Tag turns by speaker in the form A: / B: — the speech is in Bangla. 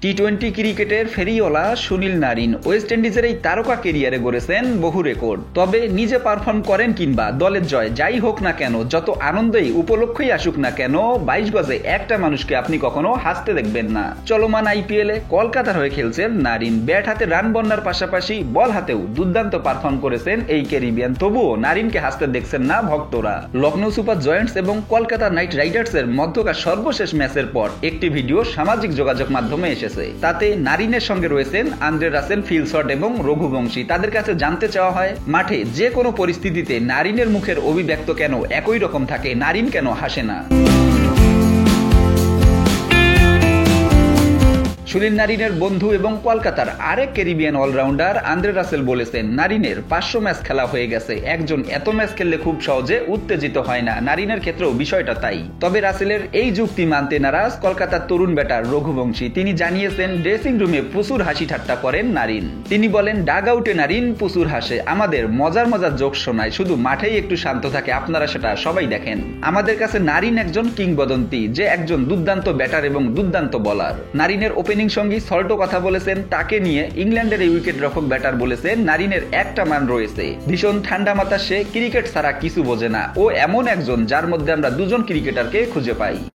A: টি-20 ক্রিকেটের ফেরিওয়ালা সুনীল নারিন ওয়েস্ট ইন্ডিজের এই তারকা কেরিয়ারে গড়েছেন বহু রেকর্ড। তবে নিজে পারফর্ম করেন কিংবা দলের জয় যাই হোক না কেন, যত আনন্দেই উপলক্ষই আসুক না কেন, 22 গজে একটা মানুষকে আপনি কখনো হাসতে দেখবেন না। চলমান আইপিএলে কলকাতার হয়ে খেলছেন নারিন। ব্যাট হাতে রান বন্যার পাশাপাশি বল হাতেও দুর্দান্ত পারফর্ম করেছেন এই ক্যারিবিয়ান। তবুও নারিনকে হাসতে দেখছেন না ভক্তরা। লখনৌ সুপার জয়েন্টস এবং কলকাতা নাইট রাইডার্সের মধ্যকার সর্বশেষ ম্যাচের পর একটি ভিডিও সামাজিক যোগাযোগ মাধ্যমে এসেছে। তাতে নারিনের সঙ্গে রয়েছেন আন্দ্রে রাসেল, ফিল শট এবং রঘুবংশী। তাদের কাছে জানতে চাওয়া হয়, মাঠে যে কোনো পরিস্থিতিতে নারিনের মুখের অভিব্যক্ত কেন একই রকম থাকে, নারিন কেন হাসে না। সুনীল নারিনের বন্ধু এবং কলকাতার আরেক ক্যারিবিয়ান অলরাউন্ডার আন্দ্রে রাসেল বলেছেন, নারিনের 500 ম্যাচ খেলা হয়ে গেছে, একজন এত ম্যাচ খেললে খুব সহজে উত্তেজিত হয় না। নারিনের ক্ষেত্রেও বিষয়টা তাই। তবে রাসেলের এই যুক্তি মানতে নারাজ কলকাতার তরুণ ব্যাটার রঘুবংশী। তিনি জানিয়েছেন, ড্রেসিং রুমে প্রচুর হাসি ঠাট্টা করেন নারিন। তিনি বলেন, ডাগ আউটে নারিন প্রচুর হাসে, আমাদের মজার মজার জোক শোনায়, শুধু মাঠেই একটু শান্ত থাকে, আপনারা সেটা সবাই দেখেন। আমাদের কাছে নারিন একজন কিংবদন্তি, যে একজন দুর্দান্ত ব্যাটার এবং দুর্দান্ত বলার। নারিনের ওপেনিং সঙ্গী সল্টো কথা বলেছেন, তাকে নিয়ে ইংল্যান্ডের এই উইকেট রক্ষক ব্যাটার বলেছেন, নারিনের একটা মান রয়েছে, ভীষণ ঠান্ডা মাথা, সে ক্রিকেট ছাড়া কিছু বোঝে না, ও এমন একজন যার মধ্যে আমরা দুজন ক্রিকেটারকে খুঁজে পাই।